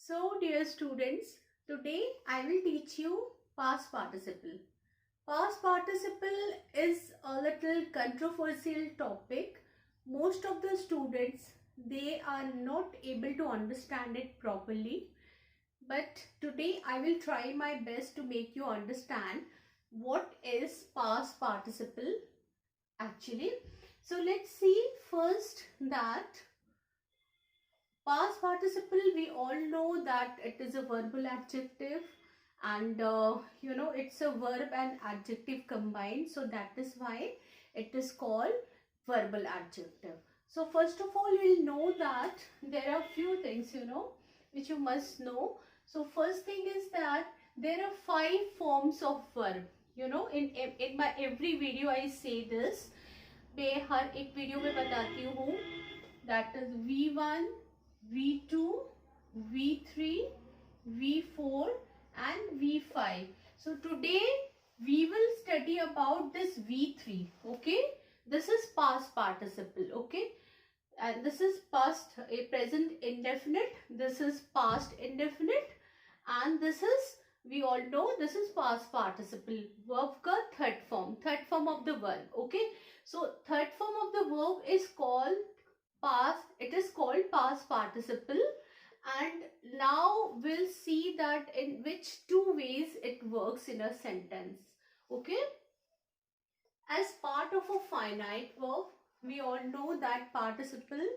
So dear students, today I will teach you past participle. Past participle is a little controversial topic. Most of the students, they are not able to understand it properly. But today I will try my best to make you understand what is past participle actually. So let's see first that past participle, we all know that it is a verbal adjective and it's a verb and adjective combined. So that is why it is called verbal adjective. So first of all, we'll know that there are few things, which you must know. So first thing is that there are 5 forms of verb. In my every video I say this. मैं हर एक video में बताती हूँ. That is V1, V2, V3, V4 and V5. So today we will study about this V3. Okay, this is past participle. Okay, and this is past a present indefinite, this is past indefinite, and this is, we all know, this is past participle. Verb ka third form of the verb. Okay, so third form of the verb is called past, it is called past participle. And now we'll see that in which 2 ways it works in a sentence. Okay, as part of a finite verb, we all know that participle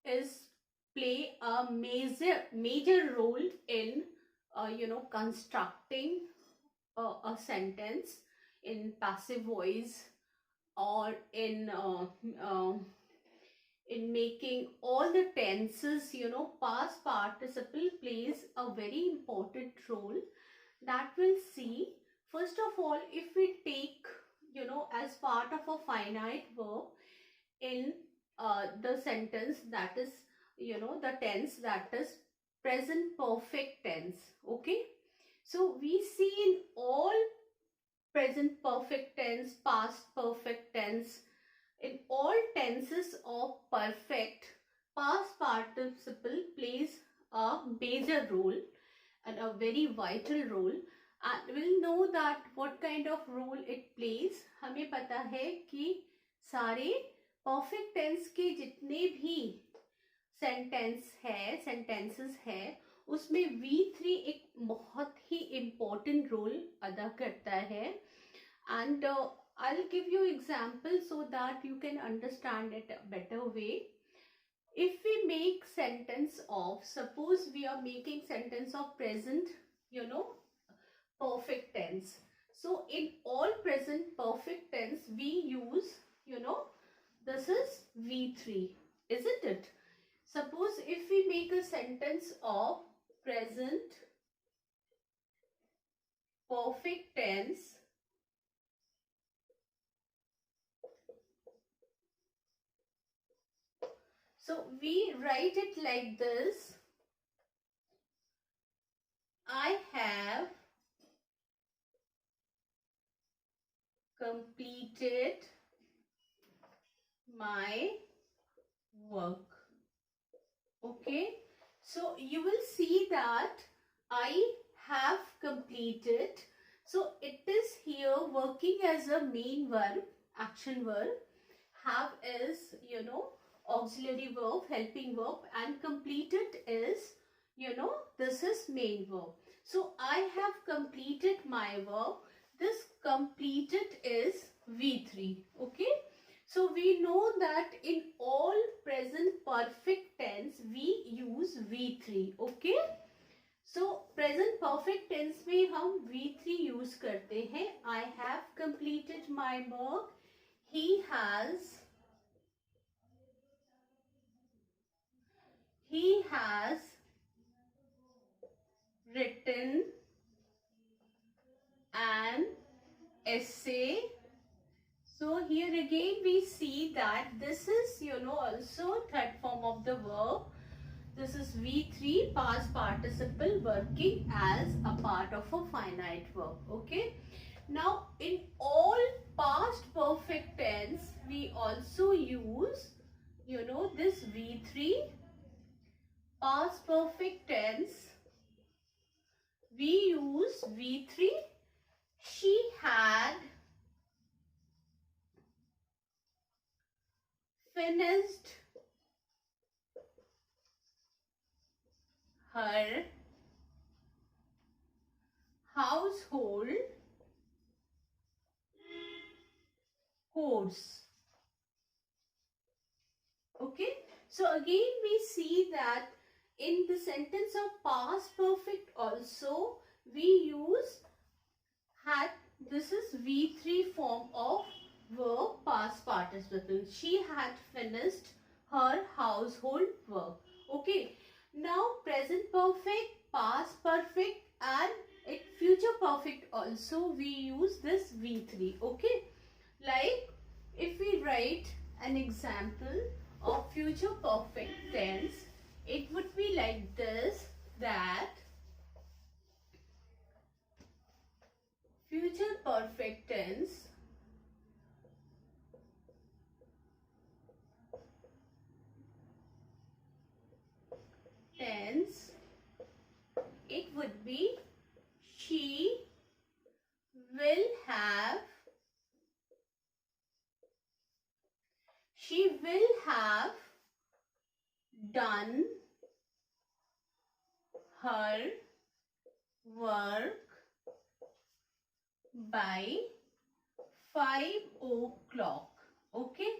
is play a major role in constructing a sentence in passive voice, or in making all the tenses. Past participle plays a very important role that we'll see. First of all, if we take as part of a finite verb in the sentence, that is the tense, that is present perfect tense. Okay, so we see in all present perfect tense, past perfect tense, in all tenses of perfect, past participle plays a major role and a very vital role. And we'll know that what kind of role it plays. हमें पता है कि सारे perfect tense के जितने भी sentences है, उसमें V3 एक बहुत ही important role अदा करता है. And I'll give you example so that you can understand it a better way. If we make sentence of, suppose we are making sentence of present, perfect tense. So in all present perfect tense, we use, this is V3, isn't it? Suppose if we make a sentence of present perfect tense, so we write it like this: I have completed my work. Okay, so you will see that I have completed. So it is here working as a main verb, action verb. Have is, auxiliary verb, helping verb, and completed is, this is main verb. So I have completed my verb. This completed is V3. Okay, so we know that in all present perfect tense we use V3. Okay, so present perfect tense में हम V3 use करते हैं. I have completed my work. He has written an essay. So here again we see that this is also third form of the verb. This is V3, past participle, working as a part of a finite verb. Okay, now in all past perfect tense we also use this V3. Past perfect tense we use V3. She had finished her household chores. Okay, so again we see that in the sentence of past perfect also we use had. This is V3 form of verb past participle. She had finished her household work. Okay, now present perfect, past perfect and future perfect also we use this V3. Okay, like if we write an example of future perfect tense, it would be like this, that future perfect tense it would be she will have, done her work by 5 o'clock. Okay,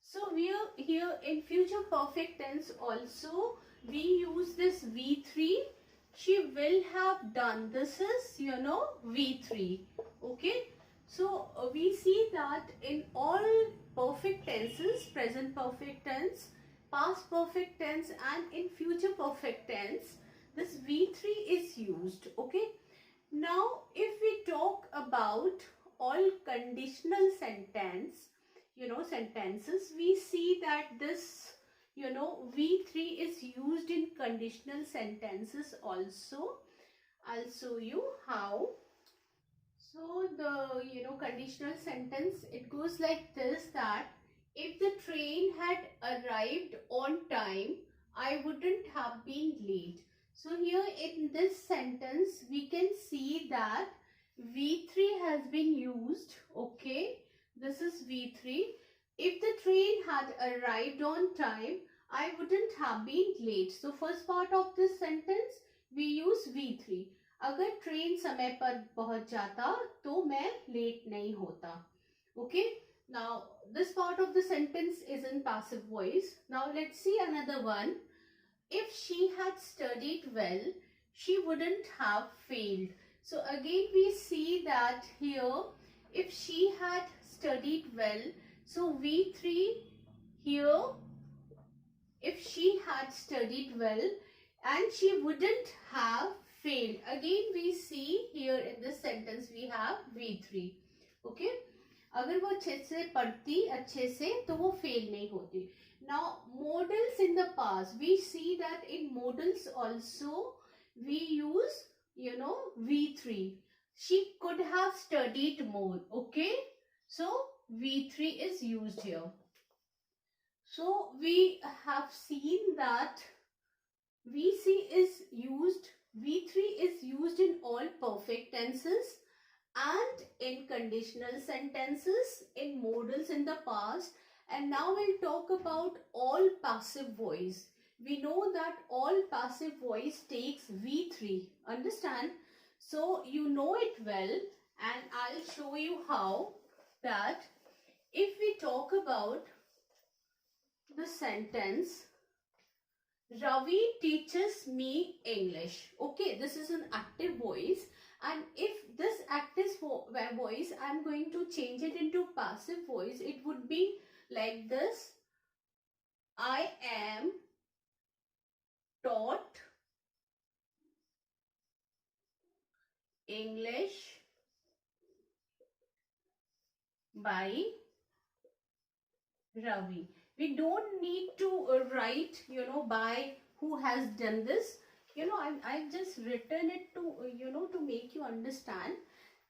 so we are here in future perfect tense also we use this V3. She will have done. This is, V3. Okay, so we see that in all perfect tenses, present perfect tense, past perfect tense and in future perfect tense, this V3 is used. Okay, now if we talk about all conditional sentences, we see that this, V3 is used in conditional sentences also. I'll show you how. So the, conditional sentence, it goes like this, that if the train had arrived on time, I wouldn't have been late. So here in this sentence, we can see that V3 has been used. Okay, this is V3. If the train had arrived on time, I wouldn't have been late. So first part of this sentence, we use V3. अगर train समय पर पहुंच जाता तो मैं late नहीं होता. Okay, now this part of the sentence is in passive voice. Now let's see another one. If she had studied well, she wouldn't have failed. So again we see that here, if she had studied well, so V3 here, if she had studied well, and she wouldn't have failed. Again we see here in this sentence we have V3. Okay, अगर वो अच्छे से पढ़ती अच्छे से तो वो fail नहीं होती. Now modals in the past, we see that in modals also we use, V3. She could have studied more. Okay, so V3 is used here. So we have seen that V3 is used in all perfect tenses and in conditional sentences, in modals in the past. And now we'll talk about all passive voice. We know that all passive voice takes V3. Understand? So you know it well, and I'll show you how. That if we talk about the sentence, Ravi teaches me English. Okay, this is an active voice, and if this active voice, I'm going to change it into passive voice, it would be like this. I am taught English by Ravi. We don't need to write, by who has done this. I've just written it to, to make you understand.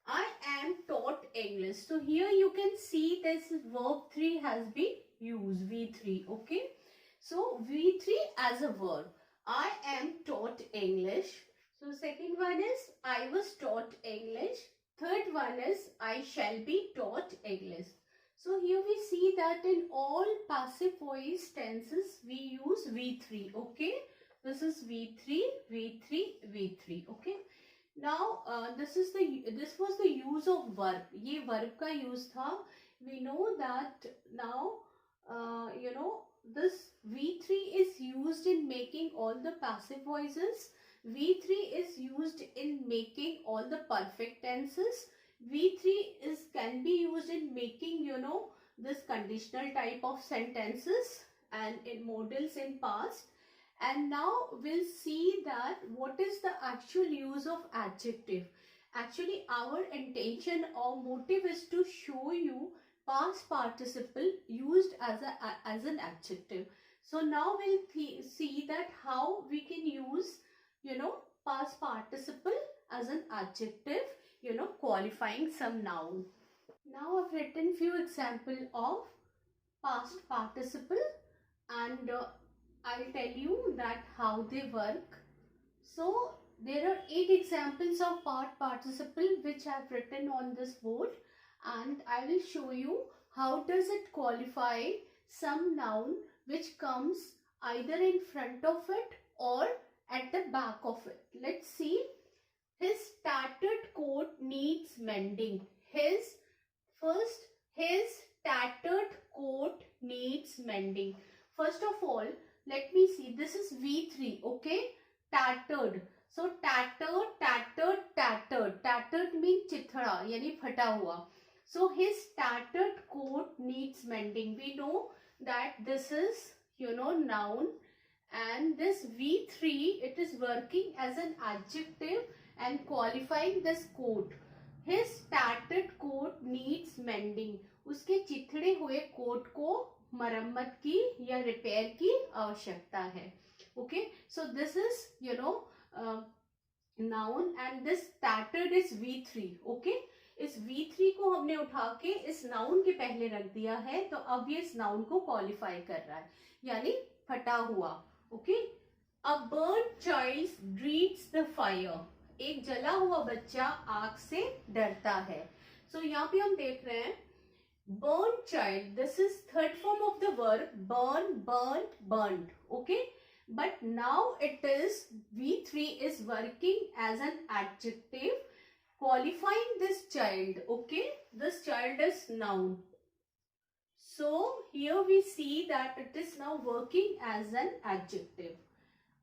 I am taught English. So here you can see this verb 3 has been used, V3. Okay. So V3 as a verb. I am taught English. So So second one is I was taught English. Third one is I shall be taught English. So here we see that in all passive voice tenses we use V3. Okay, this is V3, V3, V3. Okay. Now this was the use of verb. ये verb का use था. We know that now this V3 is used in making all the passive voices. V3 is used in making all the perfect tenses. V3 can be used in making this conditional type of sentences and in modals in past. And now we'll see that what is the actual use of adjective. Actually, our intention or motive is to show you past participle used as an adjective. So now we'll see that how we can use past participle as an adjective, qualifying some noun. Now I've written few example of past participle and I'll tell you that how they work. So there are 8 examples of past participle which I've written on this board, and I will show you how does it qualify some noun which comes either in front of it or at the back of it. Let's see. His tattered coat needs mending. His tattered coat needs mending. First of all, let me see. This is V3, okay? Tattered. So tattered, tattered, tattered. Tattered means chithड़ा, यानी फटा हुआ. So his tattered coat needs mending. We know that this is, noun, and this V3, it is working as an adjective and qualifying this coat. His tattered coat needs mending. उसके चिथड़े हुए coat को मरम्मत की या repair की आवश्यकता है. Okay, so this is noun and this tattered is V3. Okay, इस V3 को हमने उठा के इस नाउन के पहले रख दिया है, तो अब ये इस नाउन को क्वालिफाई कर रहा है, यानी फटा हुआ. Okay, a burned child dreads the fire. एक जला हुआ बच्चा आग से डरता है. सो यहाँ पे हम देख रहे हैं burn child. This is third form of the verb burn, burnt, burnt. Okay, but now it is V3 is working as an adjective qualifying this child. Okay, this child is noun. So here we see that it is now working as an adjective.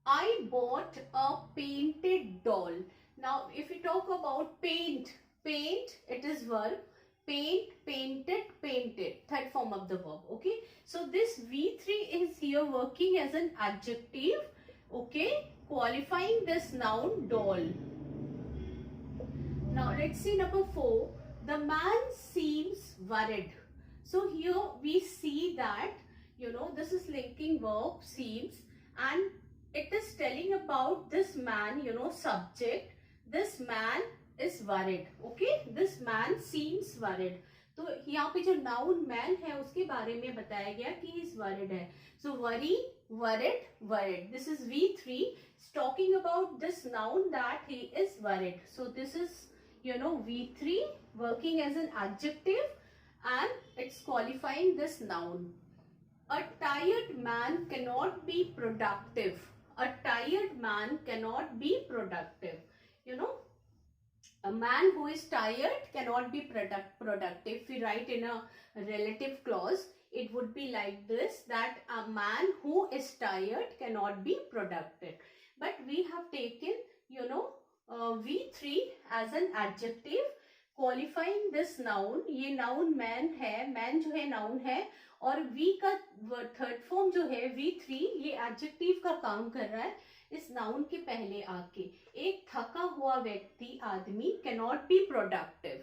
I bought a painted doll. Now if we talk about paint, it is verb. Paint, painted, painted. Third form of the verb. Okay. So this V3 is here working as an adjective. Okay. Qualifying this noun doll. Now let's see number 4. The man seems worried. So here we see that, this is linking verb seems, and it is telling about this man, subject. This man is worried. Okay, this man seems worried. तो यहाँ पे जो noun man है उसके बारे में बताया गया कि he is worried है. So worry, worried, worried. This is V3 talking about this noun that he is worried. So this is V3 working as an adjective and it's qualifying this noun. A tired man cannot be productive. A tired man cannot be productive. A man who is tired cannot be productive. If we write in a relative clause, it would be like this, that a man who is tired cannot be productive. But we have taken, V3 as an adjective qualifying this noun. ये noun man है, man जो है noun है, और V का third form जो है V3 ये adjective का काम कर रहा है इस noun के पहले आके. एक थका हुआ व्यक्ति आदमी cannot be productive.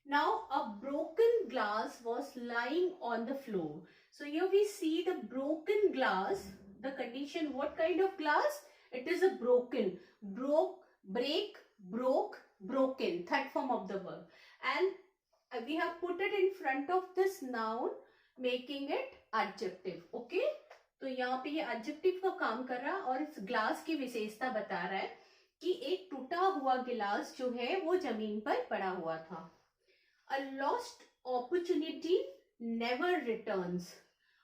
Now a broken glass was lying on the floor. So here we see the broken glass. The condition, what kind of glass? It is a broken. Broke, break, broke, broken. Third form of the verb. And we have put it in front of this noun, making it adjective. Okay. तो यहाँ पे ये adjective का काम कर रहा है और इस ग्लास की विशेषता बता रहा है कि एक हुआ गिलास जो है वो जमीन पर पड़ा हुआ था। A lost opportunity never returns.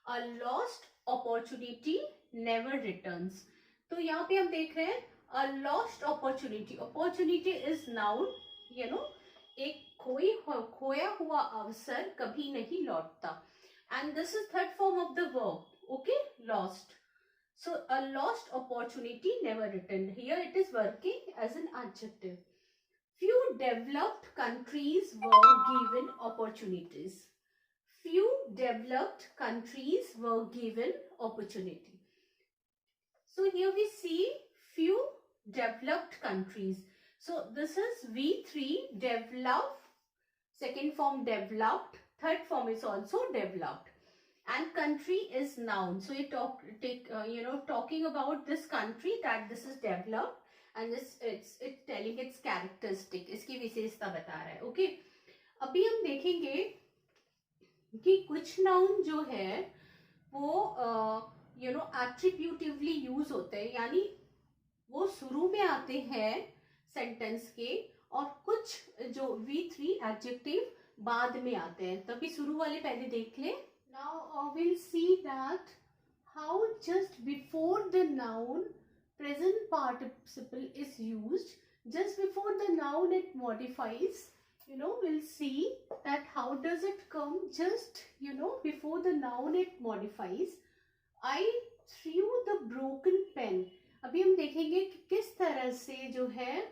A lost opportunity never returns. तो यहाँ पे हम देख रहे हैं a lost opportunity. Opportunity is noun, you know, एक खोया हुआ अवसर कभी नहीं लौटता. And this is third form of the verb. Okay, lost. So a lost opportunity never returned. Here it is working as an adjective. Few developed countries were given opportunities. Few developed countries were given opportunity. So here we see few developed countries. So this is V3, develop, second form developed, third form is also developed, and country is noun. So you talking about this country, that this is developed, and it's telling its characteristic, इसकी विशेषता बता रहा है. Okay, अभी हम देखेंगे कि कुछ नाउन जो है वो एट्रीब्यूटिवली यूज होते हैं, यानी वो शुरू में आते हैं सेंटेंस के, और कुछ जो V3 एडजेक्टिव बाद में आते हैं. तभी शुरू वाले पहले देख ले. Now we'll see that how just before the noun present participle is used. Just before the noun it modifies. We'll see that how does it come just before the noun it modifies. I threw the broken pen. अभी हम देखेंगे कि किस तरह से जो है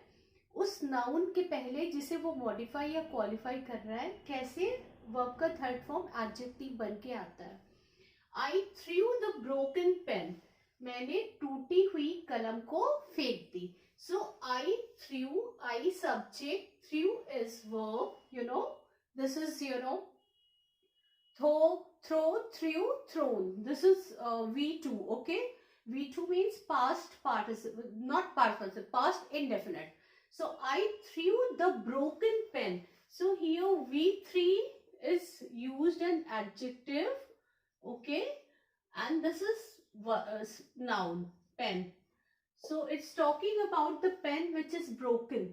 उस नाउन के पहले जिसे वो मॉडिफाई या क्वालिफाई कर रहा है, कैसे वर्ब का थर्ड फॉर्म एडजेक्टिव बन के आता है. I threw the broken pen. मैंने टूटी हुई कलम को फेंक दी. So I threw, I subject, threw is verb. This is throw, threw, thrown. This is V2. Okay, V2 means past participle, not past participle, past indefinite. So I threw the broken pen. So here V3 is used an adjective. Okay, and this is noun, pen. So it's talking about the pen which is broken.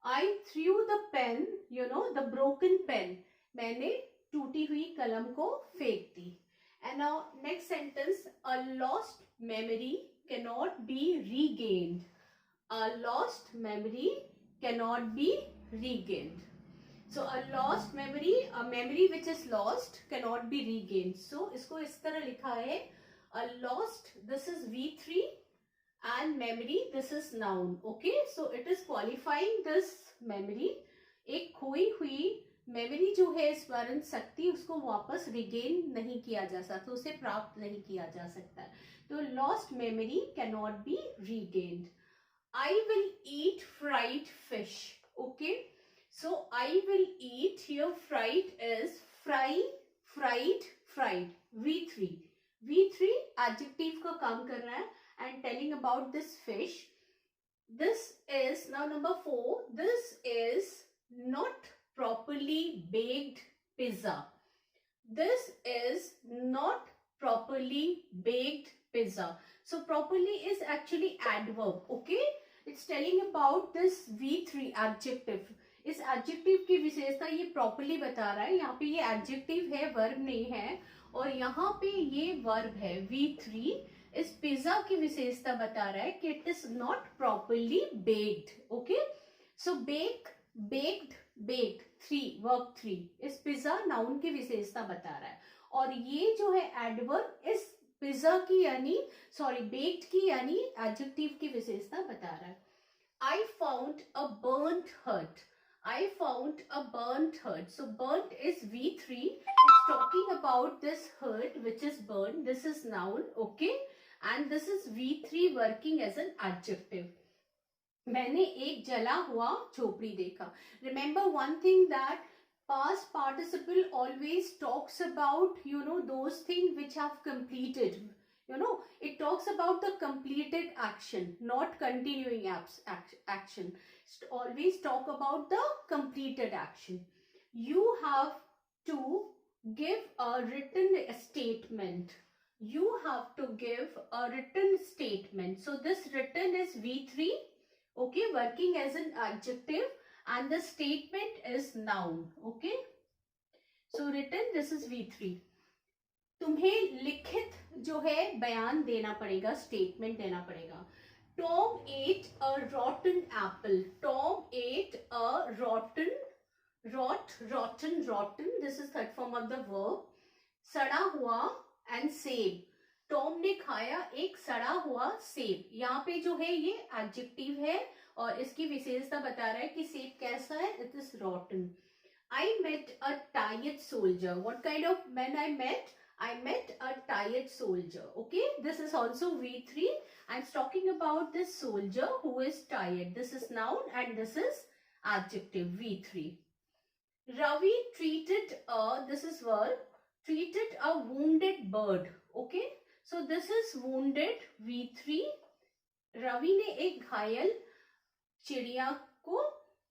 I threw the pen, the broken pen. मैंने टूटी हुई कलम को फेंक दी. And now next sentence, a lost memory cannot be regained. A lost memory cannot be regained. So a lost memory, a memory which is lost cannot be regained. So इसको इस तरह लिखा है, a lost, this is V3, and memory, this is noun. Okay, so it is qualifying this memory. एक खोई हुई memory जो है स्मरण शक्ति, उसको वापस रिगेन नहीं किया जा सकता, उसे प्राप्त नहीं किया जा सकता. तो lost memory can not be regained. I will eat fried fish. Okay, so I will eat, here fried is fry, fried, fried. V3 adjective का काम कर रहा है and telling about this fish. This is now number 4. This is not properly baked pizza. This is not properly baked pizza. So properly is actually adverb. Okay, it's telling about this V3 adjective. इस adjective की विशेषता ये properly बता रहा है. यहाँ पे ये adjective है, verb नहीं है, और यहाँ पे ये verb है. V3 इस पिज्जा की विशेषता बता रहा है कि it is not properly baked. Okay, so baked, 3, verb 3 इस पिज्जा नाउन की विशेषता बता रहा है, और ये जो है एडवर्ब इस पिज्जा की यानी बेक्ड की यानी एडजेक्टिव की विशेषता बता रहा है. I found a burnt hut. I found a burnt hut. So burnt is V3. It's talking about this hut which is burnt. This is noun. Okay, and this is V3 working as an adjective. मैंने एक जला हुआ झोपड़ी देखा. Remember one thing, that past participle always talks about those things which have completed. It talks about the completed action, not continuing action. Always talk about the completed action. You have to give a written statement. You have to give a written statement. So this written is V3. Okay, working as an adjective, and the statement is noun. Okay, so written, this is V3. तुम्हें लिखित जो है बयान देना पड़ेगा, statement देना पड़ेगा. Tom ate a rotten apple. Tom ate a rotten. This is third form of the verb. सड़ा हुआ and सेब. टॉम ने खाया एक सड़ा हुआ सेब. यहाँ पे जो है ये एडजेक्टिव है और इसकी विशेषता बता रहा है कि सेब कैसा है. It is रॉटन. I met a tired soldier. What kind of man I met? I met a tired soldier. Okay, this is also V3. I'm talking about this soldier who is tired. This is noun and this is adjective, V3. Ravi treated this is verb, treated a wounded bird. Okay, so this is wounded, V3. Ravi ने एक घायल चिड़िया को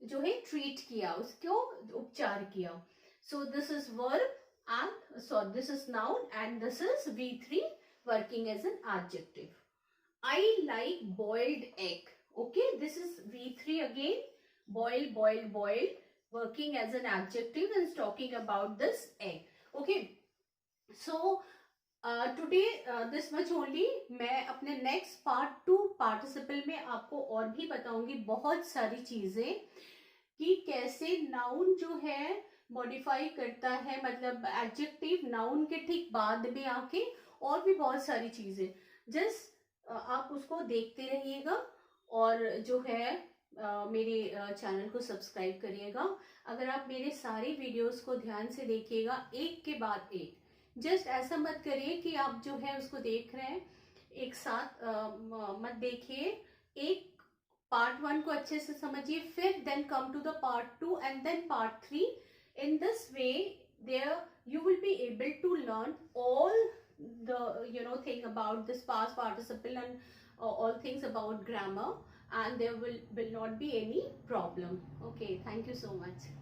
जो है treat किया, उसको उपचार किया. So this is verb and so this is noun and this is V3 working as an adjective. I like boiled egg. Okay, this is V3 again. Boil working as an adjective and talking about this egg. Okay, so today this much only. मैं अपने next part 2 participle में आपको और भी बताऊंगी बहुत सारी चीजें कि कैसे नाउन जो है मॉडिफाई करता है, मतलब एडजेक्टिव नाउन के ठीक बाद में आके, और भी बहुत सारी चीजें. जस्ट आप उसको देखते रहिएगा और जो है मेरे चैनल को सब्सक्राइब करिएगा. अगर आप मेरे सारे वीडियोस को ध्यान से देखिएगा एक के बाद एक. जस्ट ऐसा मत करिए कि आप जो है उसको देख रहे हैं एक साथ, मत देखिए. एक पार्ट 1 को अच्छे से समझिए, फिर then come to the part 2 and then part 3. In this way, there you will be able to learn all the thing about this past participle and all things about grammar, and there will not be any problem. Okay, thank you so much.